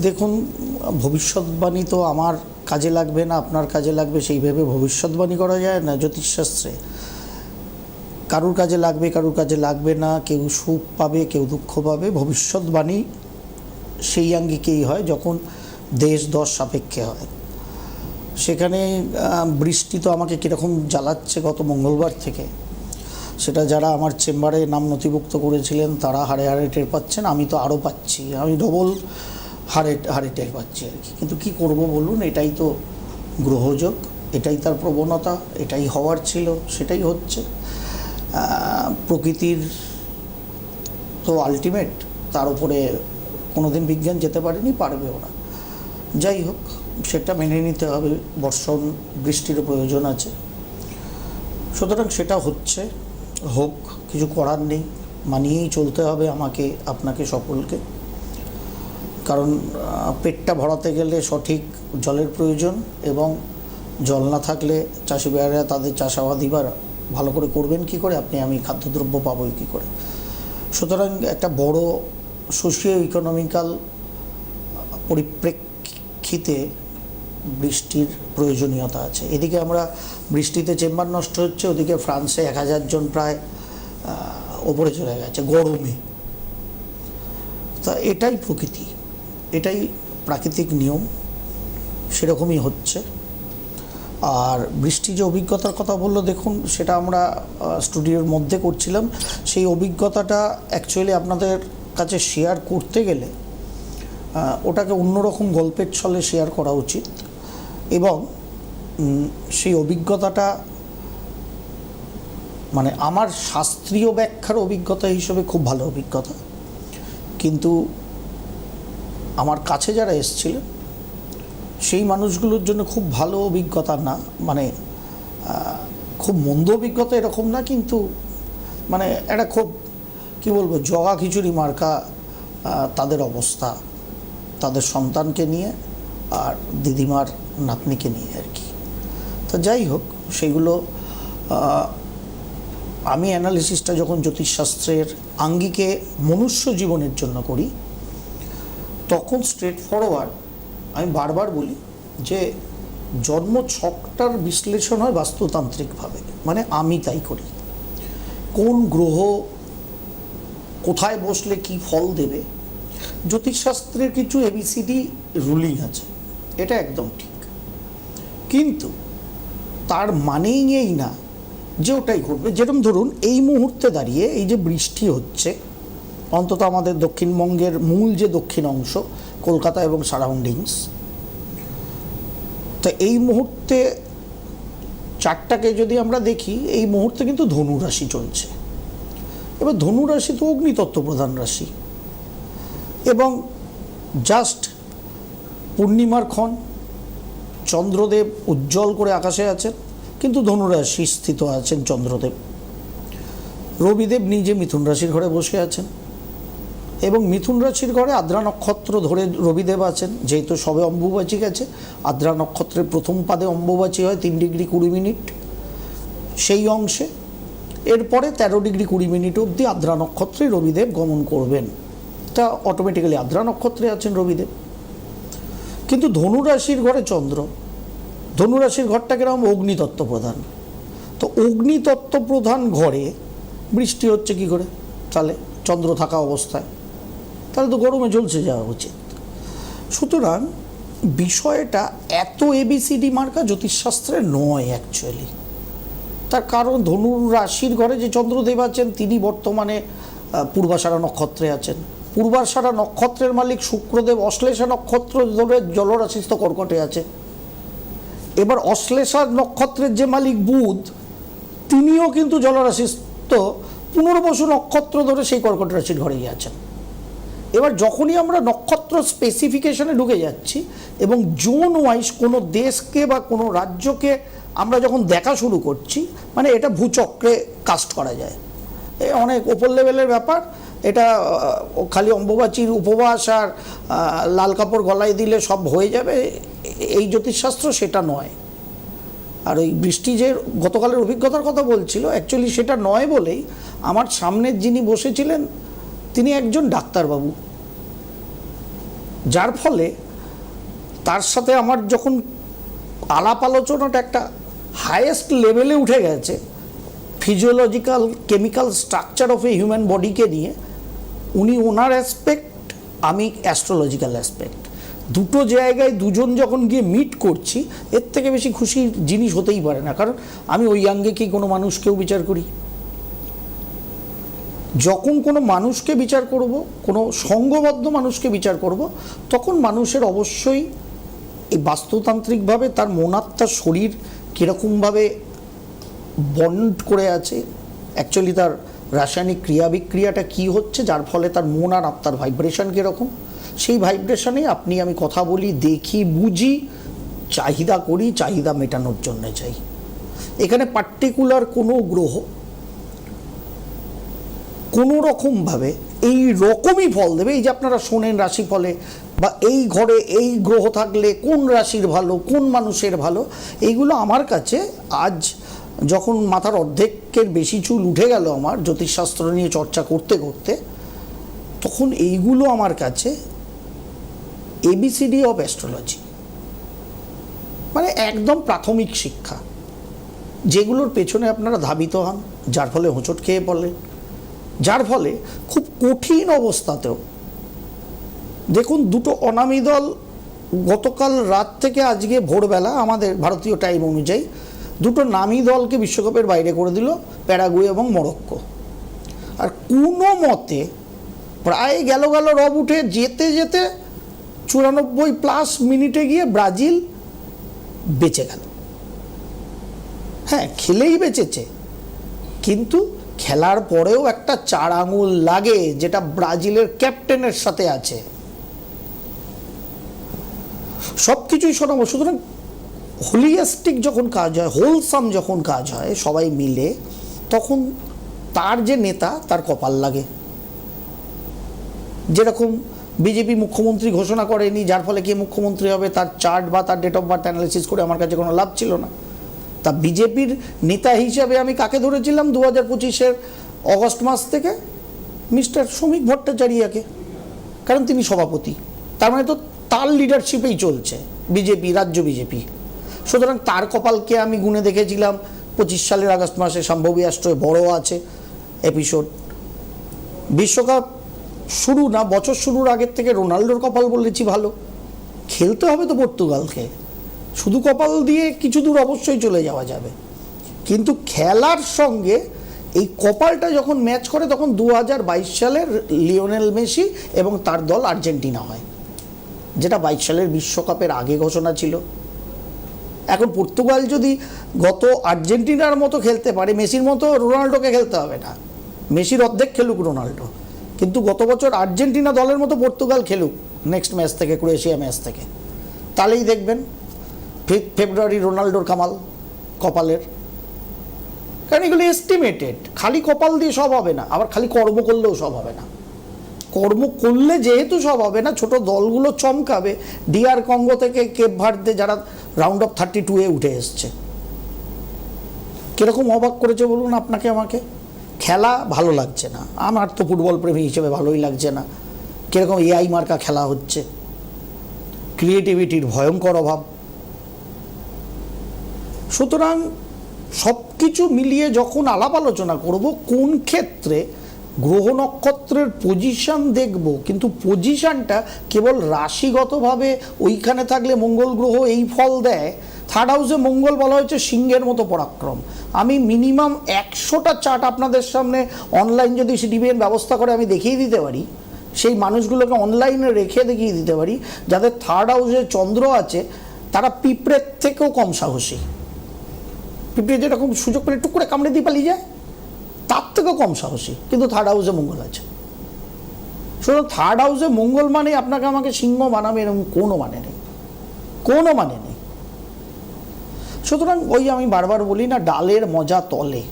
দেখুন, ভবিষ্যৎবাণী তো আমার কাজে লাগবে না, আপনার কাজে লাগবে সেই ভেবে ভবিষ্যৎবাণী করা যায় না জ্যোতিষশাস্ত্রে। কারুর কাজে লাগবে, কারুর কাজে লাগবে না, কেউ সুখ পাবে, কেউ দুঃখ পাবে। ভবিষ্যৎবাণী সেই আঙ্গিকেই হয় যখন দেশ দশ সাপেক্ষে হয়। সেখানে বৃষ্টি তো আমাকে কীরকম জ্বালাচ্ছে গত মঙ্গলবার থেকে, সেটা যারা আমার চেম্বারে নাম নথিভুক্ত করেছিলেন তারা হাড়ে হাড়ে টের পাচ্ছেন। আমি তো আরও পাচ্ছি, আমি ডবল হাড়ে হাড়ে টের পাচ্ছি আর কি। কিন্তু কী করব বলুন, এটাই তো গ্রহযোগ, এটাই তার প্রবণতা, এটাই হওয়ার ছিল, সেটাই হচ্ছে। প্রকৃতির তো আলটিমেট, তার উপরে কোনো দিন বিজ্ঞান যেতে পারেনি, পারবেও না। যাই হোক, সেটা মেনে নিতে হবে। বর্ষণ বৃষ্টির প্রয়োজন আছে, সুতরাং সেটা হচ্ছে, হোক, কিছু করার নেই, মানিয়েই চলতে হবে আমাকে, আপনাকে, সকলকে। কারণ পেটটা ভরাতে গেলে সঠিক জলের প্রয়োজন, এবং জল না থাকলে চাষি ভাইয়েরা তাদের চাষাবাদি বা ভালো করে করবেন কী করে, আপনি আমি খাদ্যদ্রব্য পাবোই কী করে। সুতরাং একটা বড় সোশিও ইকোনমিক্যাল পরিপ্রেক্ষিতে বৃষ্টির প্রয়োজনীয়তা আছে। এদিকে আমরা বৃষ্টিতে চেম্বার নষ্ট হচ্ছে, ওদিকে ফ্রান্সে 1000 জন প্রায় ওপরে চলে গেছে গরমে। তা এটাই প্রকৃতি, এটাই প্রাকৃতিক নিয়ম, সেরকমই হচ্ছে। আর বৃষ্টি যে অভিজ্ঞতার কথা বললো, দেখুন, সেটা আমরা স্টুডিওর মধ্যে করছিলাম। সেই অভিজ্ঞতাটা অ্যাকচুয়ালি আপনাদের কাছে শেয়ার করতে গেলে ওটাকে অন্যরকম গল্পের ছলে শেয়ার করা উচিত, এবং সেই অভিজ্ঞতাটা মানে আমার শাস্ত্রীয় ব্যাখ্যার অভিজ্ঞতা হিসেবে খুব ভালো অভিজ্ঞতা, কিন্তু আমার কাছে যারা এসেছিলেন সেই মানুষগুলোর জন্য খুব ভালো অভিজ্ঞতা না। মানে খুব মন্দ অভিজ্ঞতা এরকম না, কিন্তু মানে একটা খুব কী বলবো, জগা খিচুড়ি মার্কা তাদের অবস্থা, তাদের সন্তানকে নিয়ে আর দিদিমার নাতনিকে নিয়ে আর কি। তো যাই হোক, সেইগুলো আমি অ্যানালিসিসটা যখন জ্যোতিষশাস্ত্রের আঙ্গিকে মনুষ্য জীবনের জন্য করি, তখন স্ট্রেট ফরওয়ার্ড আমি বারবার বলি যে জন্ম ছকটার বিশ্লেষণ হয় বাস্তুতান্ত্রিকভাবে, মানে আমি তাই করি। কোন গ্রহ কোথায় বসলে কি ফল দেবে, জ্যোতিষশাস্ত্রের কিছু এবিসিডি রুলিং আছে, এটা একদম ঠিক, কিন্তু তার মানেই এই না যে ওটাই ঘটবে। যেরকম ধরুন, এই মুহূর্তে দাঁড়িয়ে এই যে বৃষ্টি হচ্ছে, অন্তত আমাদের দক্ষিণবঙ্গের মূল যে দক্ষিণ অংশ, কলকাতা এবং সারাউন্ডিংস, তো এই মুহূর্তে চারটাকে যদি আমরা দেখি, এই মুহূর্তে কিন্তু ধনু রাশি চলছে। এবার ধনু রাশি তো অগ্নিতত্ত্ব প্রধান রাশি, এবং জাস্ট পূর্ণিমার ক্ষণ চন্দ্রদেব উজ্জ্বল করে আকাশে আছেন, কিন্তু ধনুরাশি স্থিত আছেন চন্দ্রদেব। রবিদেব নিজে মিথুন রাশির ঘরে বসে আছেন, এবং মিথুন রাশির ঘরে আদ্রা নক্ষত্র ধরে রবিদেব আছেন। যেহেতু সবে অম্বুবাচী গেছে, আদ্রা নক্ষত্রের প্রথম পাদে অম্বুবাচী হয় 3 ডিগ্রি 20 মিনিট, সেই অংশে এরপরে 13 ডিগ্রি 20 মিনিট অবধি আদ্রা নক্ষত্রে রবিদেব গমন করবেন। তা অটোমেটিক্যালি আদ্রা নক্ষত্রে আছেন রবিদেব। কিন্তু ধনুরাশির ঘরে চন্দ্র, ধনুরাশির ঘরটা কিরকম, অগ্নিতত্ত্ব প্রধান। তো অগ্নিতত্ত্ব প্রধান ঘরে বৃষ্টি হচ্ছে কি করে, তাহলে চন্দ্র থাকা অবস্থায়, তাহলে তো গরমে জ্বলছে যাওয়া উচিত। সুতরাং বিষয়টা এত এবিসিডি মার্কা জ্যোতিষশাস্ত্রে নয় অ্যাকচুয়ালি। তার কারণ ধনু রাশির ঘরে যে চন্দ্রদেব আছেন, তিনি বর্তমানে পূর্বাষাঢ়া নক্ষত্রে আছেন। পূর্বাষাঢ়া নক্ষত্রের মালিক শুক্রদেব অশ্লেষা নক্ষত্র ধরে জলরাশিস্থ কর্কটে আছে। এবার অশ্লেষা নক্ষত্রের যে মালিক বুধ, তিনিও কিন্তু জলরাশিস্থ পুনর্বসু নক্ষত্র ধরে সেই কর্কট রাশির ঘরেই আছেন। এবার যখনই আমরা নক্ষত্র স্পেসিফিকেশনে ঢুকে যাচ্ছি এবং জোন ওয়াইজ কোনো দেশকে বা কোনো রাজ্যকে আমরা যখন দেখা শুরু করছি, মানে এটা ভূচক্রে কাস্ট করা যায়, অনেক ওপর লেভেলের ব্যাপার। এটা খালি অম্বুবাচীর উপবাস আর লাল কাপড় গলায় দিলে সব হয়ে যাবে, এই জ্যোতিষশাস্ত্র সেটা নয়। আর ওই বৃষ্টি যে গতকালের অভিজ্ঞতার কথা বলছিল, অ্যাকচুয়ালি সেটা নয় বলেই আমার সামনের যিনি বসেছিলেন তিনি একজন ডাক্তারবাবু, যার ফলে তার সাথে আমার যখন আলাপ আলোচনাটা একটা হাইয়েস্ট লেভেলে উঠে গেছে, physiological chemical structure of a human বডিকে নিয়ে, উনি ওনার অ্যাসপেক্ট, আমি অ্যাস্ট্রোলজিক্যাল অ্যাসপেক্ট, দুটো জায়গায় দুজন যখন গিয়ে মিট করছি, এর থেকে বেশি খুশির জিনিস হতেই পারে না। কারণ আমি ওই আঙ্গিকেই কোনো মানুষকেও বিচার করি। যখন কোনো মানুষকে বিচার করব, কোনো সঙ্গবদ্ধ মানুষকে বিচার করব, তখন মানুষের অবশ্যই এই বাস্তুতান্ত্রিকভাবে তার মনাত্মার শরীর কীরকমভাবে বন্ড করে আছে, অ্যাকচুয়ালি তার রাসায়নিক ক্রিয়া বিক্রিয়াটা কী হচ্ছে, যার ফলে তার মন আর আত্মার ভাইব্রেশন কীরকম, সেই ভাইব্রেশনে আমি কথা বলি, দেখি, বুঝি, চাহিদা করি, চাহিদা মেটানোর জন্য চাই। এখানে পার্টিকুলার কোনো গ্রহ কোনো রকমভাবে এই রকমই ফল দেবে। এই যে আপনারা শোনেন রাশিফলে, বা এই ঘরে এই গ্রহ থাকলে কোন রাশির ভালো, কোন মানুষের ভালো, এইগুলো আমার কাছে আজ যখন মাথার অর্ধেকের বেশি চুল উঠে গেল আমার জ্যোতিষশাস্ত্র নিয়ে চর্চা করতে করতে, তখন এইগুলো আমার কাছে এবিসিডি অফ অ্যাস্ট্রোলজি, মানে একদম প্রাথমিক শিক্ষা, যেগুলোর পেছনে আপনারা ধাবিত হন, যার ফলে হোঁচট খেয়ে পড়লেন, যার ফলে খুব কঠিন অবস্থাতেও দেখুন দুটো অনামী দল গতকাল রাত থেকে আজকে ভোরবেলা আমাদের ভারতীয় টাইম অনুযায়ী দুটো নামী দলকে বিশ্বকাপের বাইরে করে দিল, প্যারাগুয়ে এবং মরক্কো। আর কোনো মতে প্রায় গেল রব উঠে যেতে যেতে 94+ মিনিটে গিয়ে ব্রাজিল বেঁচে গেল। হ্যাঁ, খেলেই বেঁচেছে, কিন্তু খেলার পরেও একটা 4 আঙুল লাগে, যেটা ব্রাজিলের ক্যাপ্টেনের সাথে আছে। সব কিছুই শোনাবো। সুতরাং হোলিস্টিক যখন কাজ হয়, হোলসাম যখন কাজ হয় সবাই মিলে, তখন তার যে নেতা তার কপাল লাগে। যেরকম বিজেপি মুখ্যমন্ত্রী ঘোষণা করেনি, যার ফলে কে মুখ্যমন্ত্রী হবে তার চার্ট বা তার ডেট অফ বার্থ অ্যানালিসিস করে আমার কাছে কোনো লাভ ছিল না। তা বিজেপির নেতা হিসাবে আমি কাকে ধরেছিলাম 2025-এর অগস্ট মাস থেকে? মিস্টার শ্রমিক ভট্টাচার্যকে, কারণ তিনি সভাপতি, তার মানে তো তার লিডারশিপেই চলছে বিজেপি, রাজ্য বিজেপি। সুতরাং তার কপালকে আমি গুনে দেখেছিলাম 25 সালের আগস্ট মাসে সম্ভবী রাষ্ট্রে বড় আছে এপিসোড। বিশ্বকাপ শুরু না, বছর শুরুর আগের থেকে রোনাল্ডোর কপাল বলেছি ভালো, খেলতে হবে তো পর্তুগালকে, শুধু কপাল দিয়ে কিছু দূর অবশ্যই চলে যাওয়া যাবে, কিন্তু খেলার সঙ্গে এই কপালটা যখন ম্যাচ করে, তখন 2022 সালের লিওনেল মেসি এবং তার দল আর্জেন্টিনা হয়, যেটা 22 সালের বিশ্বকাপের আগে ঘোষণা ছিল। এখন পর্তুগাল যদি গত আর্জেন্টিনার মতো খেলতে পারে, মেসির মতো রোনাল্ডোকে খেলতে হবে না, মেসির অর্ধেক খেলুক রোনাল্ডো, কিন্তু গত বছর আর্জেন্টিনা দলের মতো পর্তুগাল খেলুক নেক্সট ম্যাচ থেকে, ক্রোয়েশিয়া ম্যাচ থেকে, তাহলেই দেখবেন ফেব্রুয়ারি রোনাল্ডোর কামাল কপালের। কারণ এগুলো এস্টিমেটেড, খালি কপাল দিয়ে সব হবে না, আবার খালি কর্ম করলেও সব হবে না। কর্ম করলে যেহেতু সব হবে না, ছোট দলগুলো চমকাবে। ডিআর কঙ্গো থেকে কেপ ভার্দে যারা রাউন্ড অফ 32-এ উঠে এসছে, কিরকম অবাক করেছে বলুন আপনাকে আমাকে। খেলা ভালো লাগছে না, আমার তো ফুটবল প্রেমী হিসেবে ভালোই লাগছে না। কিরকম এআই মার্কা খেলা হচ্ছে, ক্রিয়েটিভিটির ভয়ঙ্কর অভাব। সুতরাং সব কিছু মিলিয়ে যখন আলাপ আলোচনা করব, কোন ক্ষেত্রে গ্রহ নক্ষত্রের পজিশন দেখব, কিন্তু পজিশনটা কেবল রাশিগতভাবে ওইখানে থাকলে মঙ্গল গ্রহ এই ফল দেয়। থার্ড হাউসে মঙ্গল বলা হয়েছে সিংহের মতো পরাক্রম। আমি মিনিমাম 100টা চার্ট আপনাদের সামনে অনলাইন যদি সিটিভিএন ব্যবস্থা করে আমি দেখিয়ে দিতে পারি, সেই মানুষগুলোকে অনলাইনে রেখে দেখিয়ে দিতে পারি, যাদের থার্ড হাউসে চন্দ্র আছে তারা পিঁপড়ের থেকেও কম সাহসী। পিঁপড়ে যেরকম সুযোগ পেলে টুক করে কামড়ে দিয়ে পালিয়ে যায়, তার থেকেও কম সাহসী, কিন্তু থার্ড হাউসে মঙ্গল আছে। সুতরাং থার্ড হাউসে মঙ্গল মানে আপনাকে আমাকে সিংহ বানাবে এরকম কোনো মানে নেই, কোনো মানে নেই। সুতরাং ওই আমি বারবার বলি না, ডালের মজা তলে,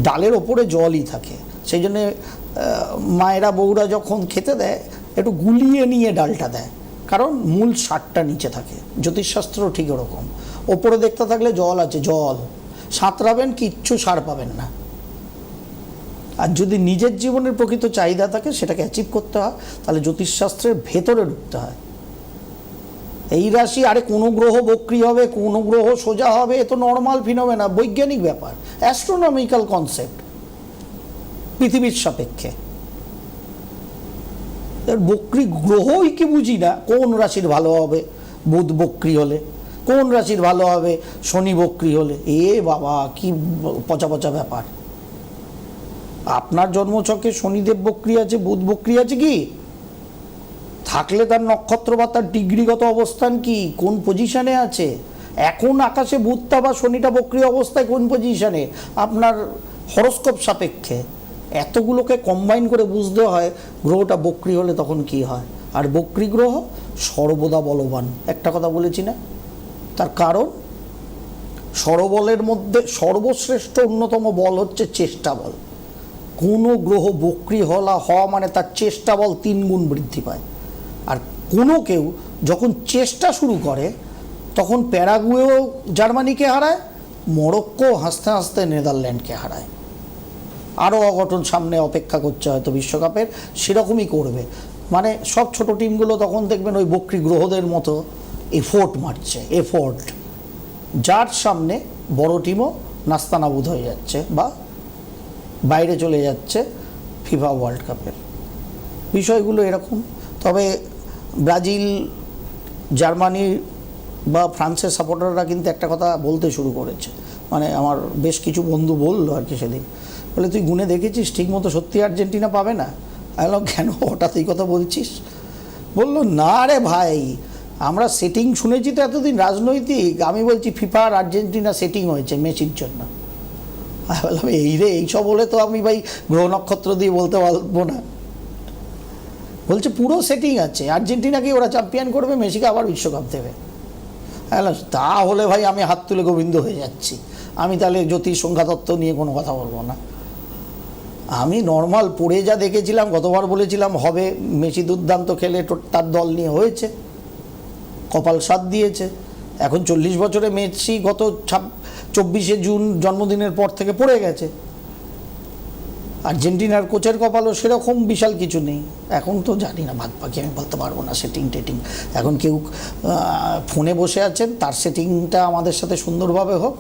ডালের ওপরে জলই থাকে। সেই জন্যে মায়েরা বউরা যখন খেতে দেয় একটু গুলিয়ে নিয়ে ডালটা দেয়, কারণ মূল সারটা নিচে থাকে। জ্যোতিষশাস্ত্র ঠিক ওরকম, ওপরে দেখতে থাকলে জল আছে, জল সাঁতরাবেন, কিচ্ছু সার পাবেন না। আর যদি নিজের জীবনের প্রকৃত চাহিদা থাকে সেটাকে অ্যাচিভ করতে হয়, তাহলে জ্যোতিষশাস্ত্রের ভেতরে ঢুকতে হয়। এই রাশি আরে কোনো গ্রহ বক্রি হবে, কোনো গ্রহ সোজা হবে, এ তো নর্মাল ফিনোমেনা, বৈজ্ঞানিক ব্যাপার, অ্যাস্ট্রোনমিক্যাল কনসেপ্ট পৃথিবীর সাপেক্ষে। বক্রি গ্রহই কি বুঝি না কোন রাশির ভালো হবে বুধ বক্রি হলে, কোন রাশির ভালো হবে শনি বক্রি হলে। এ বাবা কি পচা পচা ব্যাপার। আপনার জন্মছকে শনিদেব বক্রি আছে, বুধ বক্রি আছে কি? থাকলে তার নক্ষত্র বা তার ডিগ্রিগত অবস্থান কি, কোন পজিশনে আছে, এখন আকাশে বুধটা বা শনিটা বক্রি অবস্থায় কোন পজিশনে আপনার হরস্কোপ সাপেক্ষে, এতগুলোকে কম্বাইন করে বুঝতে হয় গ্রহটা বক্রি হলে তখন কি হয়। আর বক্রি গ্রহ সর্বদা বলবান, একটা কথা বলেছি না? তার কারণ সরবলের মধ্যে সর্বশ্রেষ্ঠ অন্যতম বল হচ্ছে চেষ্টা বল। কোনো গ্রহ বক্রি হওয়া মানে তার চেষ্টা বল 3 গুণ বৃদ্ধি পায়। আর কোনো কেউ যখন চেষ্টা শুরু করে তখন প্যারাগুয়েও জার্মানিকে হারায়, মরক্কো হাসতে হাসতে নেদারল্যান্ডকে হারায়। আরও অঘটন সামনে অপেক্ষা করছে হয়তো বিশ্বকাপের, সেরকমই করবে। মানে সব ছোট টিমগুলো তখন দেখবেন ওই বক্রি গ্রহদের মতো এফোর্ট মারছে, এফোর্ট, যার সামনে বড় টিমও নাস্তানাবুদ হয়ে যাচ্ছে বা বাইরে চলে যাচ্ছে ফিফা ওয়ার্ল্ড কাপের। বিষয়গুলো এরকম। তবে ব্রাজিল, জার্মানি বা ফ্রান্সের সাপোর্টাররা কিন্তু একটা কথা বলতে শুরু করেছে, মানে আমার বেশ কিছু বন্ধু বললো আর কি সেদিন, বলে তুই গুনে দেখেছিস ঠিকমতো সত্যি আর্জেন্টিনা পাবে না? আমি বললাম কেন হঠাৎ এই কথা বলছিস? বললো না রে ভাই, আমরা সেটিং শুনেছি তো এতদিন রাজনৈতিক, আমি বলছি ফিফা আর আর্জেন্টিনা সেটিং হয়েছে মেসির জন্য। আমি বললাম এই রে, এইসব বলে তো আমি ভাই গ্রহ নক্ষত্র দিয়ে বলতে পারবো না। বলছে পুরো সেটিং আছে, আর্জেন্টিনাকে ওরা চ্যাম্পিয়ন করবে, মেসিকে আবার বিশ্বকাপ দেবে। তাহলে ভাই আমি হাত তুলে গোবিন্দ হয়ে যাচ্ছি, আমি তাহলে জ্যোতিষ সংখ্যাতত্ত্ব নিয়ে কোনো কথা বলবো না। আমি নর্মাল পড়ে যা দেখেছিলাম, গতবার বলেছিলাম হবে, মেসি দুর্দান্ত খেলে তার দল নিয়ে হয়েছে, কপাল সাথ দিয়েছে। এখন 40 বছরে মেসি গত 24শে জুন জন্মদিনের পর থেকে পড়ে গেছে। আর্জেন্টিনার কোচের কপালও সেরকম বিশাল কিছু নেই। এখন তো জানি না, বাদ বাকি আমি বলতে পারবো না সেটিং টেটিং। এখন কেউ ফোনে বসে আছেন, তার সেটিংটা আমাদের সাথে সুন্দরভাবে হোক,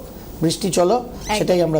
বৃষ্টি চলো, সেটাই আমরা